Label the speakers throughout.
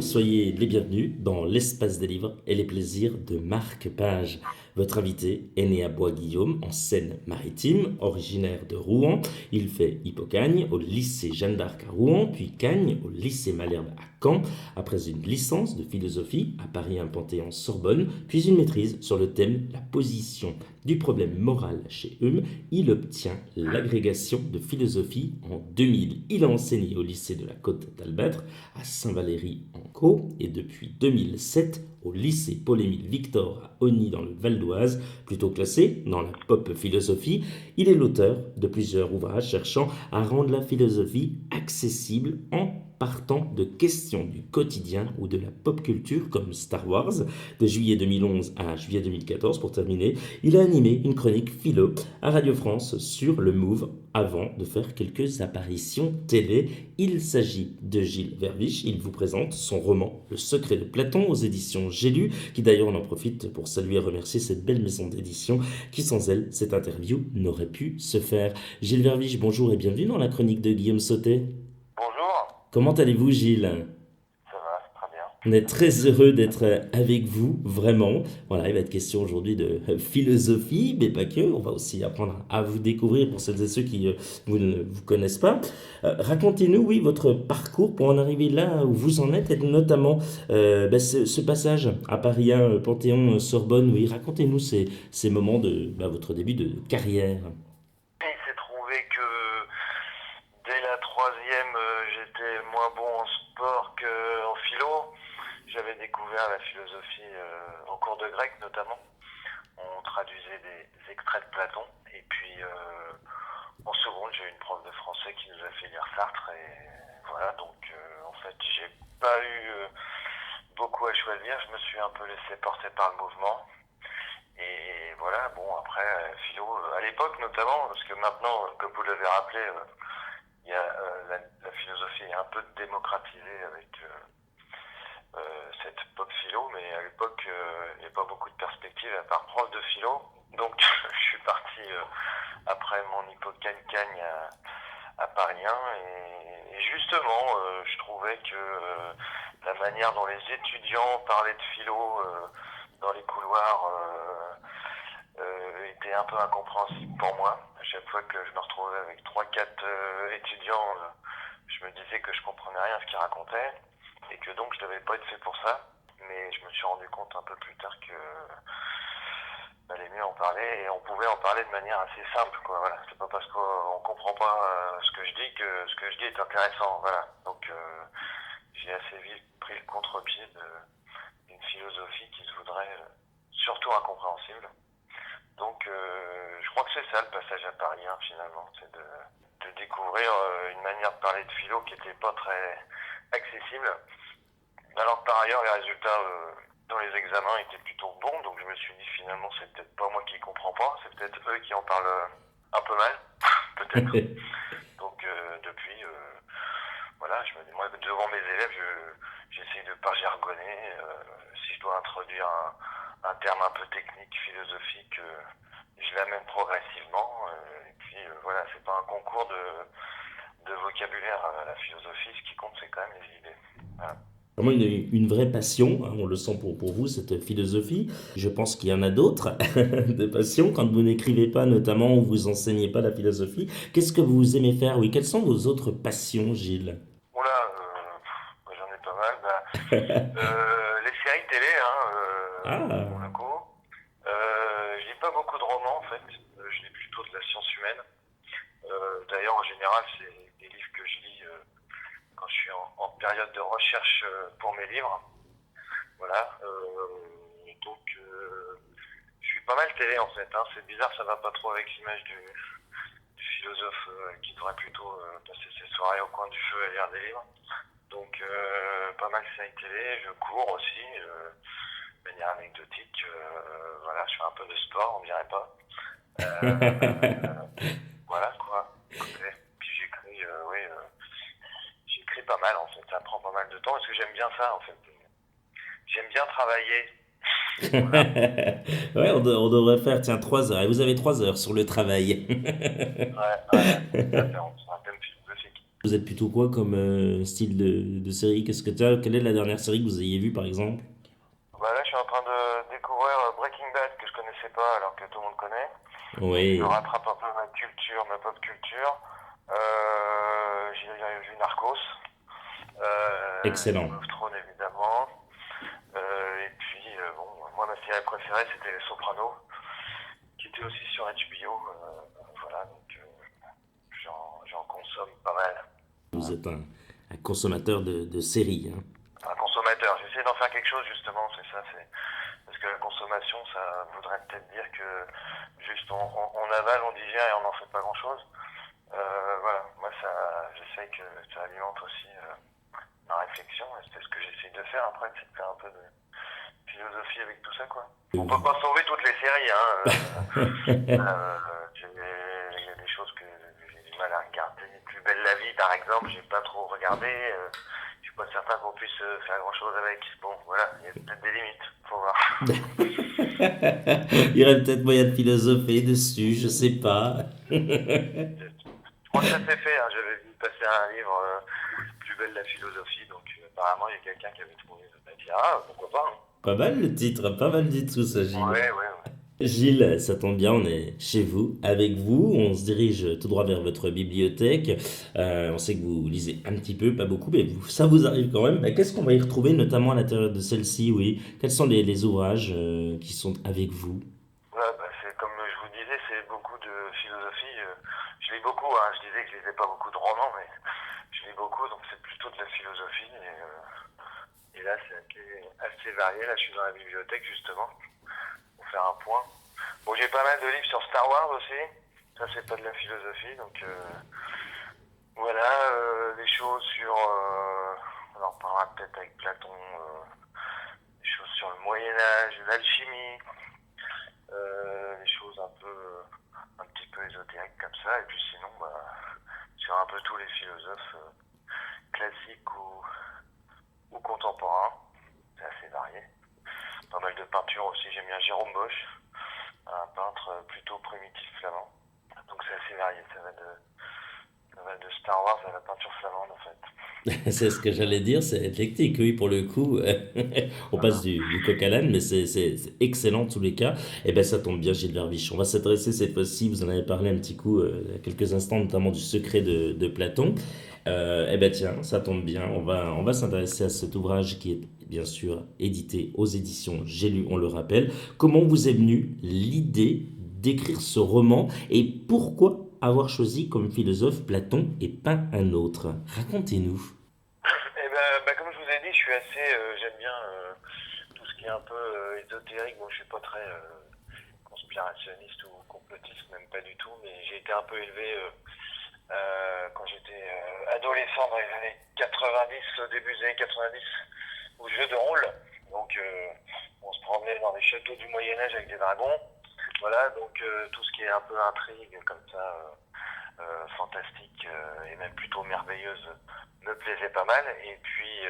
Speaker 1: soyez les bienvenus dans l'espace des livres et les plaisirs de Marc Page. Votre invité est né à Bois-Guillaume, en Seine-Maritime, originaire de Rouen. Il fait Hippocagne au lycée Jeanne d'Arc à Rouen, puis Cagne au lycée Malherbe à Caen, après une licence de philosophie à Paris 1 Panthéon-Sorbonne, puis une maîtrise sur le thème La position du problème moral chez Hume. Il obtient l'agrégation de philosophie en 2000. Il a enseigné au lycée de la Côte d'Albâtre à Saint-Valery-en-Caux et depuis 2007 au lycée Paul-Émile Victor à Osny dans le Val d'Oise, plutôt classé dans la pop philosophie. Il est l'auteur de plusieurs ouvrages cherchant à rendre la philosophie accessible en partant de questions du quotidien ou de la pop culture comme Star Wars, de juillet 2011 à juillet 2014 pour terminer. Il a animé une chronique philo à Radio France sur le Move avant de faire quelques apparitions télé. Il s'agit de Gilles Verviche. Il vous présente son roman Le secret de Platon aux éditions J'ai lu, qui d'ailleurs on en profite pour saluer et remercier cette belle maison d'édition qui sans elle, cette interview n'aurait pu se faire. Gilles Verviche, bonjour et bienvenue dans la chronique de Guillaume Sautet.
Speaker 2: Bonjour,
Speaker 1: Comment allez-vous Gilles?
Speaker 2: ça va, c'est très bien.
Speaker 1: On est très heureux d'être avec vous, vraiment. Voilà, il va être question aujourd'hui de philosophie, mais pas que. On va aussi apprendre à vous découvrir pour celles et ceux qui vous ne vous connaissent pas. Racontez-nous, oui, votre parcours pour en arriver là où vous en êtes, et notamment ce passage à Paris 1, Panthéon, Sorbonne. Oui, racontez-nous ces moments de votre début de carrière.
Speaker 2: Il s'est trouvé que dès la troisième, j'étais moins bon en sport qu'en philo. J'avais découvert la philosophie en cours de grec notamment. On traduisait des extraits de Platon. Et puis en seconde, j'ai eu une prof de français qui nous a fait lire Sartre. Et voilà, donc en fait, j'ai pas eu beaucoup à choisir. Je me suis un peu laissé porter par le mouvement. Et voilà, bon, après, philo, à l'époque notamment, parce que maintenant, comme vous l'avez rappelé, il y a, la philosophie est un peu démocratisée avec cette pop philo, mais à l'époque, il n'y a pas beaucoup de perspectives à part prof de philo. Donc, je suis parti après mon hypocagne-cagne à Paris 1, et justement, je trouvais que la manière dont les étudiants parlaient de philo dans les couloirs était un peu incompréhensible pour moi. À chaque fois que je me retrouvais avec trois quatre étudiants, je me disais que je comprenais rien à ce qu'ils racontaient et que donc je devais pas être fait pour ça. Mais je me suis rendu compte un peu plus tard que valait mieux en parler, et on pouvait en parler de manière assez simple, quoi. Voilà, c'est pas parce qu'on comprend pas ce que je dis que ce que je dis est intéressant. Voilà, donc j'ai assez vite pris le contre-pied d'une philosophie qui se voudrait surtout incompréhensible. Donc je crois que c'est ça le passage à Paris 1 finalement, c'est de découvrir une manière de parler de philo qui n'était pas très accessible. Alors par ailleurs les résultats dans les examens étaient plutôt bons, donc je me suis dit finalement c'est peut-être pas moi qui comprends pas, c'est peut-être eux qui en parlent un peu mal, peut-être. Donc depuis, voilà, je me dis, moi devant mes élèves, j'essaye de pas jargonner. Si je dois introduire un terme un peu technique, philosophique, je l'amène progressivement. Et puis voilà, c'est pas un concours de vocabulaire la philosophie, ce qui compte c'est quand même les idées. Voilà.
Speaker 1: Vraiment une vraie passion, hein, on le sent pour vous, cette philosophie. Je pense qu'il y en a d'autres de passions quand vous n'écrivez pas, notamment, ou vous enseignez pas la philosophie. Qu'est-ce que vous aimez faire? Oui, quelles sont vos autres passions, Gilles?
Speaker 2: Oula, j'en ai pas mal. Bah, les séries télé, hein, pour le
Speaker 1: Ah,
Speaker 2: coup. Je lis pas beaucoup de romans en fait. Je lis plutôt de la science humaine. D'ailleurs, en général, c'est des livres que je lis quand je suis en période de recherche pour mes livres. Voilà. Donc, je suis pas mal télé en fait. Hein. C'est bizarre, ça va pas trop avec l'image du philosophe qui devrait plutôt passer ses soirées au coin du feu à lire des livres. Donc, pas mal séries télé. Je cours aussi, de manière anecdotique. Voilà, je fais un peu de sport, on dirait pas. Voilà quoi. Écoutez, puis j'écris, oui, j'écris pas mal en fait. Ça prend pas mal de temps parce que j'aime bien ça en fait. J'aime bien travailler. Voilà.
Speaker 1: ouais, on devrait faire, tiens, 3 heures. Et vous avez 3 heures sur le travail.
Speaker 2: Ouais, ouais, tout à fait. C'est un thème philosophique.
Speaker 1: Vous êtes plutôt quoi comme style de série? Quelle est la dernière série que vous ayez vue par exemple?
Speaker 2: Bah là, je suis en train de découvrir Breaking Bad que je connaissais pas alors que tout le monde connaît. Donc je
Speaker 1: Oui,
Speaker 2: rattrape un peu ma culture, ma pop culture. J'ai vu Narcos, Game
Speaker 1: excellent.
Speaker 2: of Thrones évidemment. Et puis bon, moi ma série préférée c'était Les Sopranos, qui était aussi sur HBO. Voilà, donc j'en consomme pas mal.
Speaker 1: Vous êtes un consommateur de séries, hein.
Speaker 2: Un consommateur, j'essaie d'en faire quelque chose justement, c'est ça, c'est parce que la consommation, ça voudrait peut-être dire que juste on avale, on digère et on n'en fait pas grand-chose. Voilà, moi ça, j'essaie que ça alimente aussi ma réflexion, et c'est ce que j'essaie de faire après, c'est de faire un peu de philosophie avec tout ça, quoi. On peut pas sauver toutes les séries, hein. Il y a des choses que j'ai du mal à regarder. Plus belle la vie, par exemple, j'ai pas trop regardé. Je suis pas certain qu'on puisse faire grand chose avec. Bon, voilà, il y a peut-être des limites, faut voir.
Speaker 1: Il y aurait peut-être moyen de philosopher dessus, je sais pas.
Speaker 2: Je crois que ça s'est fait, hein. J'avais vu passer un livre, Plus belle la philosophie, donc apparemment il y a quelqu'un qui avait trouvé. Il m'a dit, ah, pourquoi pas, hein.
Speaker 1: Pas mal le titre, pas mal du tout ça, Gilles.
Speaker 2: Ouais, ouais, ouais.
Speaker 1: Gilles, ça tombe bien, on est chez vous, avec vous. On se dirige tout droit vers votre bibliothèque. On sait que vous lisez un petit peu, pas beaucoup, mais ça vous arrive quand même. Qu'est-ce qu'on va y retrouver, notamment à l'intérieur de celle-ci, oui? Quels sont les ouvrages qui sont avec vous?
Speaker 2: Ouais, bah, c'est comme je vous disais, c'est beaucoup de philosophie. Je lis beaucoup, hein. Je disais que je lisais pas beaucoup de romans, mais je lis beaucoup, donc c'est plutôt de la philosophie. Et là, c'est assez varié. Là, je suis dans la bibliothèque, justement, pour faire un point. Bon, j'ai pas mal de livres sur Star Wars aussi. Ça, c'est pas de la philosophie, donc voilà. Des choses sur... on en parlera peut-être avec Platon. Des choses sur le Moyen-Âge, l'alchimie. Des choses un petit peu ésotériques comme ça. Et puis sinon, bah, sur un peu tous les philosophes classiques ou contemporains. C'est assez varié. Pas mal de peintures aussi. J'aime bien Jérôme Bosch, un peintre plutôt primitif flamand. Donc c'est assez varié. Ça va de Star Wars à la peinture flamande en fait.
Speaker 1: C'est ce que j'allais dire, c'est éclectique, oui, pour le coup. On passe
Speaker 2: Voilà.
Speaker 1: du coq à l'âne, mais c'est excellent en tous les cas. Et ben ça tombe bien, Gilles Verbiche. On va s'adresser cette fois-ci, vous en avez parlé un petit coup il y a quelques instants, notamment du secret de Platon. Eh ben tiens, ça tombe bien, on va s'intéresser à cet ouvrage qui est bien sûr édité aux éditions J'ai lu, on le rappelle. Comment vous est venue l'idée d'écrire ce roman et pourquoi avoir choisi comme philosophe Platon et pas un autre? Racontez-nous.
Speaker 2: Et ben, bah, comme je vous ai dit, je suis assez, j'aime bien tout ce qui est un peu ésotérique. Bon, je suis pas très conspirationniste ou complotiste, même pas du tout, mais j'ai été un peu élevé quand j'étais adolescent dans les années 90, au début des années 90, au jeu de rôle. Donc, on se promenait dans les châteaux du Moyen-Âge avec des dragons. Voilà, donc tout ce qui est un peu intrigue comme ça, fantastique et même plutôt merveilleuse me plaisait pas mal. Et puis,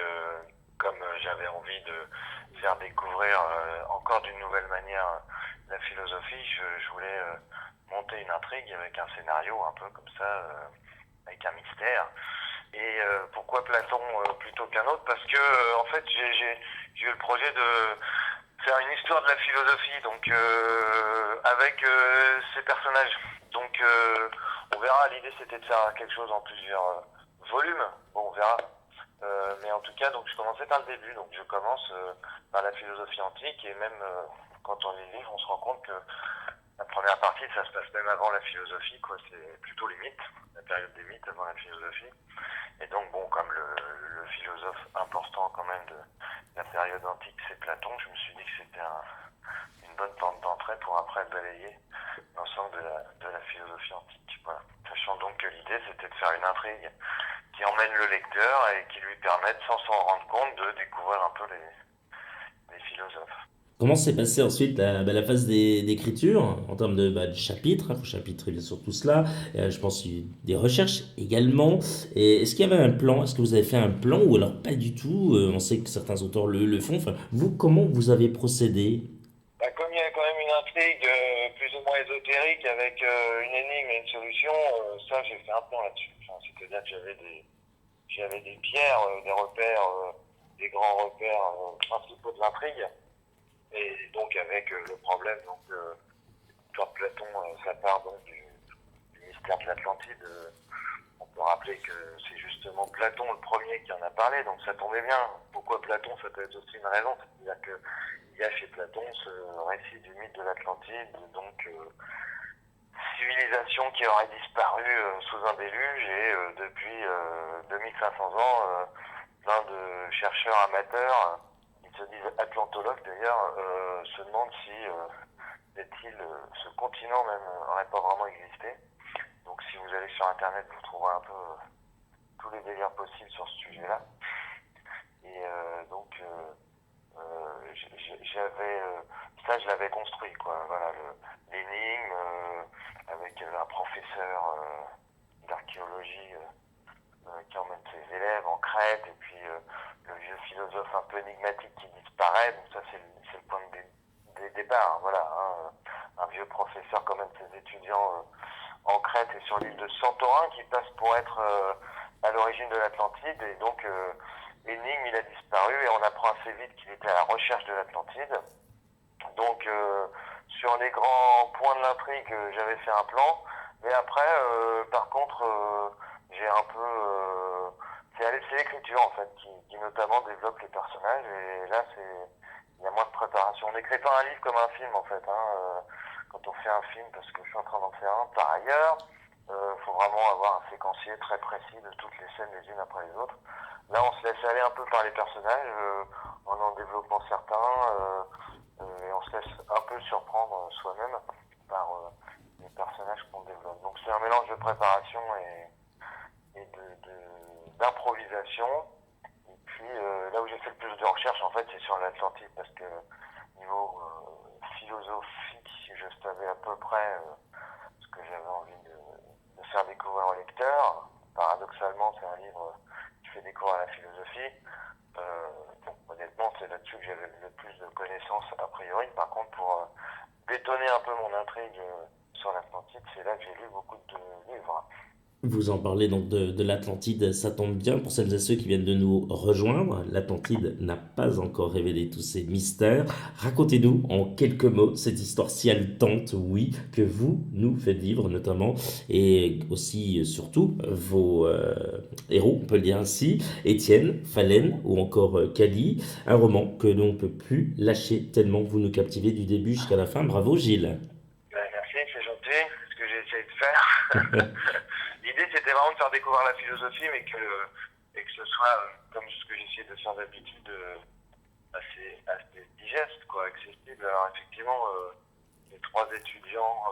Speaker 2: comme j'avais envie de faire découvrir encore d'une nouvelle manière la philosophie, je voulais monter une intrigue avec un scénario un peu comme ça, avec un mystère. Et pourquoi Platon plutôt qu'un autre? Parce que en fait j'ai eu le projet de faire une histoire de la philosophie, donc avec ces personnages. Donc on verra. L'idée c'était de faire quelque chose en plusieurs volumes. Bon, on verra. Mais en tout cas, donc je commençais par le début. Donc je commence par la philosophie antique et même quand on lit le livre, on se rend compte que la première partie, ça se passe même avant la philosophie, quoi. C'est plutôt les mythes, la période des mythes avant la philosophie. Et donc, bon, comme le philosophe important quand même de la période antique, c'est Platon, je me suis dit que c'était une bonne porte d'entrée pour après balayer l'ensemble de la philosophie antique. Voilà. Sachant donc que l'idée, c'était de faire une intrigue qui emmène le lecteur et qui lui permette, sans s'en rendre compte, de découvrir un peu les philosophes.
Speaker 1: Comment s'est passée ensuite la phase d'écriture en termes de chapitres? Il faut chapitre bien sûr tout cela. Je pense qu'il y a eu des recherches également. Et est-ce qu'il y avait un plan? Est-ce que vous avez fait un plan ou alors pas du tout? On sait que certains auteurs le font. Enfin, vous, comment vous avez procédé?
Speaker 2: Bah, comme il y a quand même une intrigue plus ou moins ésotérique avec une énigme et une solution, ça j'ai fait un plan là-dessus. Enfin, c'était c'est-à-dire que j'avais des pierres, des repères, des grands repères principaux de l'intrigue, et donc avec le problème, donc quand Platon, ça part donc du mystère de l'Atlantide, on peut rappeler que c'est justement Platon le premier qui en a parlé, donc ça tombait bien. Pourquoi Platon? Ça peut être aussi une raison, c'est-à-dire qu'il y a chez Platon ce récit du mythe de l'Atlantide, donc civilisation qui aurait disparu sous un déluge, et depuis 2500 ans, plein de chercheurs amateurs, qui se disent atlantologues d'ailleurs, se demandent si ce continent même n'aurait pas vraiment existé. Donc si vous allez sur internet, vous trouverez un peu tous les délires possibles sur ce sujet-là. Et donc ça je l'avais construit, quoi. Voilà, l'énigme avec un professeur d'archéologie qui emmène ses élèves en Crète, et puis le vieux philosophe un peu énigmatique qui disparaît. Donc ça c'est le point de départ, hein, voilà, hein, un vieux professeur qui emmène ses étudiants en Crète et sur l'île de Santorin, qui passe pour être à l'origine de l'Atlantide, et donc énigme, il a disparu, et on apprend assez vite qu'il était à la recherche de l'Atlantide. Donc sur les grands points de l'intrigue, j'avais fait un plan, mais après par contre j'ai un peu c'est l'écriture en fait qui notamment développe les personnages, et là il y a moins de préparation. On n'écrit pas un livre comme un film en fait, hein, quand on fait un film, parce que je suis en train d'en faire un par ailleurs, faut vraiment avoir un séquencier très précis de toutes les scènes les unes après les autres. Là on se laisse aller un peu par les personnages, en développant certains, et on se laisse un peu surprendre soi-même par les personnages qu'on développe. Donc c'est un mélange de préparation et d'improvisation. Et puis là où j'ai fait le plus de recherche en fait, c'est sur l'Atlantide, parce que niveau philosophique, je savais à peu près ce que j'avais envie de faire découvrir au lecteur. Paradoxalement, c'est un livre qui fait découvrir la philosophie. Donc honnêtement, c'est là-dessus que j'avais le plus de connaissances a priori. Par contre, pour bétonner un peu mon intrigue sur l'Atlantide, c'est là que j'ai lu beaucoup de livres.
Speaker 1: Vous en parlez donc de l'Atlantide, ça tombe bien pour celles et ceux qui viennent de nous rejoindre. L'Atlantide n'a pas encore révélé tous ses mystères. Racontez-nous en quelques mots cette histoire si haletante, oui, que vous nous faites vivre notamment, et aussi surtout vos héros, on peut le dire ainsi, Étienne, Phalène ou encore Kali, un roman que l'on ne peut plus lâcher tellement vous nous captivez du début jusqu'à la fin. Bravo Gilles.
Speaker 2: Merci, c'est gentil, c'est ce que j'ai essayé de faire. L'idée, c'était vraiment de faire découvrir la philosophie, mais que ce soit, comme ce que j'essaie de faire d'habitude, assez digeste, quoi, accessible. Alors effectivement, les trois étudiants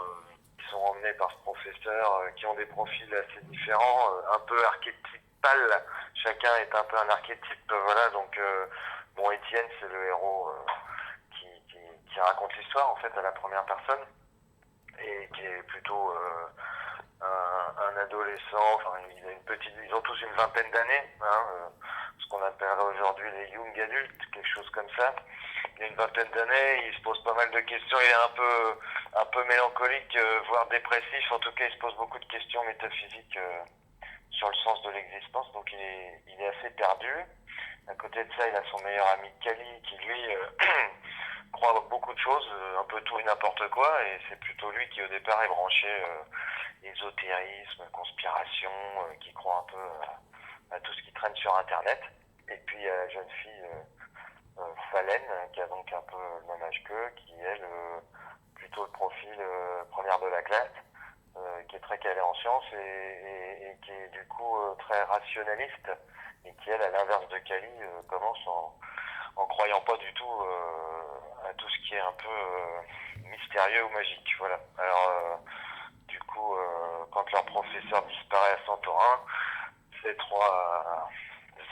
Speaker 2: qui sont emmenés par ce professeur, qui ont des profils assez différents, un peu archétypal. Chacun est un peu un archétype, voilà. Donc, bon, Étienne, c'est le héros qui raconte l'histoire, en fait, à la première personne, et qui est plutôt un adolescent, enfin ils ont tous une vingtaine d'années, hein, ce qu'on appellerait aujourd'hui les young adultes, quelque chose comme ça. Il a une vingtaine d'années, il se pose pas mal de questions, il est un peu mélancolique, voire dépressif. En tout cas, il se pose beaucoup de questions métaphysiques sur le sens de l'existence, donc il est assez perdu. À côté de ça, il a son meilleur ami Kali qui lui croit à beaucoup de choses, un peu tout et n'importe quoi, et c'est plutôt lui qui au départ est branché ésotérisme, conspiration, qui croit un peu à tout ce qui traîne sur internet. Et puis il y a la jeune fille Phalène, qui a donc un peu le même âge qu'eux, qui elle plutôt le profil première de la classe, qui est très calée en sciences et qui est du coup très rationaliste, et qui elle, à l'inverse de Kali, commence en croyant pas du tout à tout ce qui est un peu mystérieux ou magique. Voilà. Alors du coup, quand leur professeur disparaît à Santorin, ces trois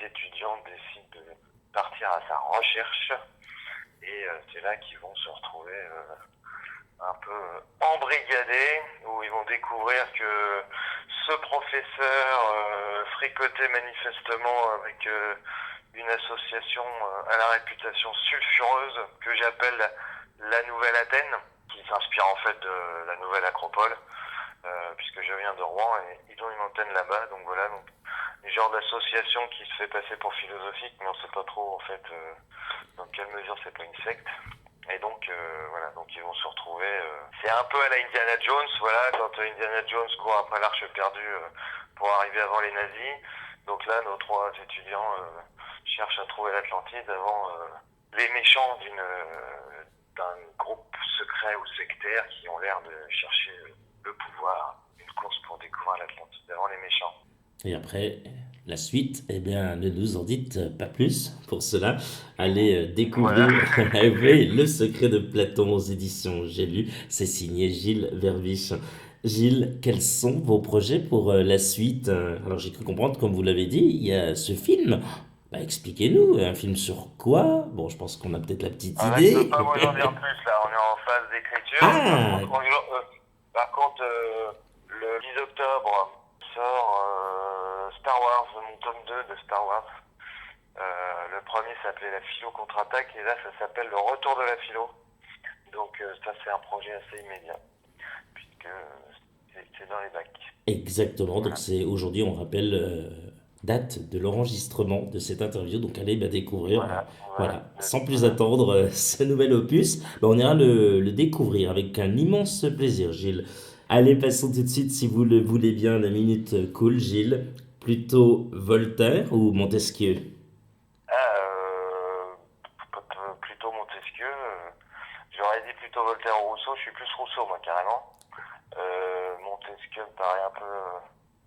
Speaker 2: étudiants décident de partir à sa recherche, et c'est là qu'ils vont se retrouver un peu embrigadés, où ils vont découvrir que ce professeur fricotait manifestement avec une association à la réputation sulfureuse que j'appelle la Nouvelle Athènes, qui s'inspire en fait de la Nouvelle Acropole. puisque je viens de Rouen et ils ont une antenne là-bas, donc voilà, donc une genre d'association qui se fait passer pour philosophique, mais on sait pas trop en fait dans quelle mesure c'est pas une secte. Et donc voilà, donc ils vont se retrouver. C'est un peu à la Indiana Jones, voilà, quand Indiana Jones court après l'arche perdue pour arriver avant les nazis. Donc là, nos trois étudiants cherchent à trouver l'Atlantide avant les méchants d'un groupe secret ou sectaire qui ont l'air de chercher le pouvoir, une course pour découvrir l'Atlantide avant les méchants.
Speaker 1: Et après, la suite, eh bien, ne nous en dites pas plus. Pour cela, allez découvrir oui, Le secret de Platon aux éditions J'ai lu. C'est signé Gilles Verviche. Gilles, quels sont vos projets pour la suite? Alors, j'ai cru comprendre, comme vous l'avez dit, il y a ce film. Bah, expliquez-nous, un film sur quoi? Bon, je pense qu'on a peut-être la petite
Speaker 2: Ah là, je peux
Speaker 1: idée.
Speaker 2: pas vous en dire plus, là, on est en phase d'écriture.
Speaker 1: Ah,
Speaker 2: Par contre, le 10 octobre sort Star Wars, mon tome 2 de Star Wars. Le premier s'appelait La philo contre-attaque et là ça s'appelle Le retour de la philo. Donc ça c'est un projet assez immédiat puisque c'est dans les bacs.
Speaker 1: exactement. Donc,
Speaker 2: Voilà.
Speaker 1: c'est aujourd'hui, on rappelle, date de l'enregistrement de cette interview. Donc, allez bah, découvrir,
Speaker 2: Voilà.
Speaker 1: voilà, sans plus attendre ce nouvel opus. Bah, on ira le découvrir avec un immense plaisir, Gilles. Allez, passons tout de suite, si vous le voulez bien, la minute cool, Gilles. Plutôt Voltaire ou Montesquieu?
Speaker 2: Ah, plutôt Montesquieu. J'aurais dit plutôt Voltaire ou Rousseau. Je suis plus Rousseau moi carrément. Montesquieu me paraît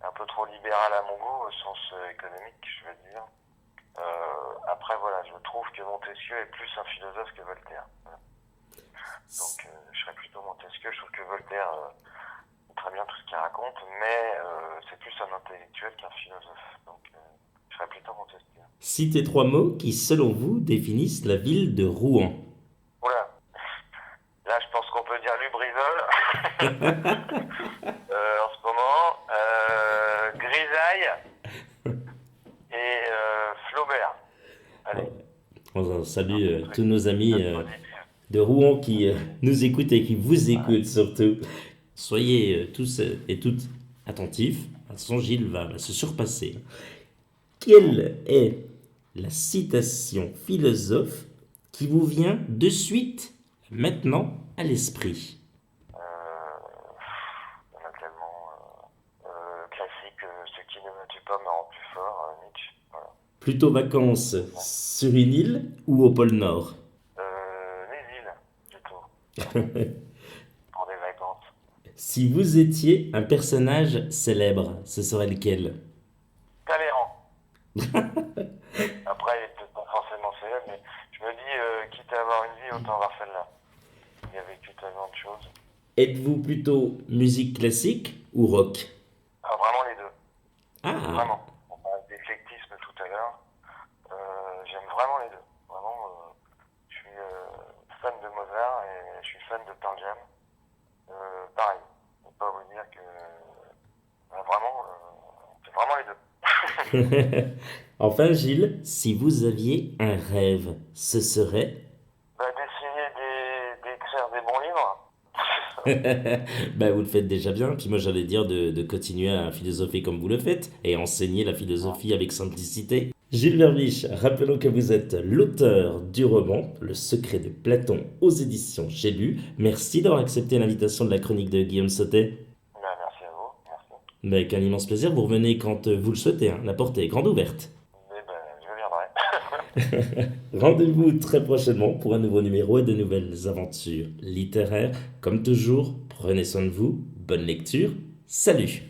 Speaker 2: un peu trop libéral à mon goût au sens économique, je veux dire. Après voilà, je trouve que Montesquieu est plus un philosophe que Voltaire. Voilà. Donc je serais plutôt Montesquieu. Je trouve que Voltaire très bien tout ce qu'il raconte, mais c'est plus un intellectuel qu'un philosophe. Donc je serais plutôt Montesquieu.
Speaker 1: Citez trois mots qui, selon vous, définissent la ville de Rouen.
Speaker 2: Voilà. Là, je pense qu'on peut dire Lubrizol en ce moment. Grisaille et Flaubert. Allez.
Speaker 1: On salue tous nos amis de Rouen qui nous écoutent et qui vous écoutent surtout. Soyez tous et toutes attentifs. Son Gilles va se surpasser. Quelle est la citation philosophe qui vous vient de suite, maintenant, à l'esprit?
Speaker 2: Il y en a tellement classique. Ce qui ne me tue pas me rend plus fort, Nietzsche. Voilà.
Speaker 1: Plutôt vacances sur une île ou au pôle Nord?
Speaker 2: Les îles, plutôt. Pour des vacances.
Speaker 1: Si vous étiez un personnage célèbre, ce serait lequel?
Speaker 2: Talleyrand. Après, il est peut-être pas forcément célèbre, mais je me dis, quitte à avoir une vie, autant avoir celle-là. Il a vécu tellement de choses.
Speaker 1: Êtes-vous plutôt musique classique ou rock?
Speaker 2: Ah, vraiment les deux.
Speaker 1: Ah,
Speaker 2: Vraiment. On parlait d'éclectisme tout à l'heure. J'aime vraiment les deux. Vraiment, je suis fan de Mozart et je suis fan de Pearl Jam. Pareil. Je ne peux pas vous dire que vraiment, c'est vraiment les deux.
Speaker 1: enfin Gilles, si vous aviez un rêve, ce serait...
Speaker 2: D'essayer d'écrire des bons livres.
Speaker 1: Ben, vous le faites déjà bien, puis moi j'allais dire de continuer à philosopher comme vous le faites et enseigner la philosophie avec simplicité. Gilles Verviche, rappelons que vous êtes l'auteur du roman Le secret de Platon aux éditions J'ai lu. Merci d'avoir accepté l'invitation de la chronique de Guillaume Sautet.
Speaker 2: Merci à vous. Merci.
Speaker 1: Ben, avec un immense plaisir, vous revenez quand vous le souhaitez, hein. La porte est grande ouverte.
Speaker 2: Je viendrai.
Speaker 1: Rendez-vous très prochainement pour un nouveau numéro et de nouvelles aventures littéraires. Comme toujours, prenez soin de vous, bonne lecture, salut!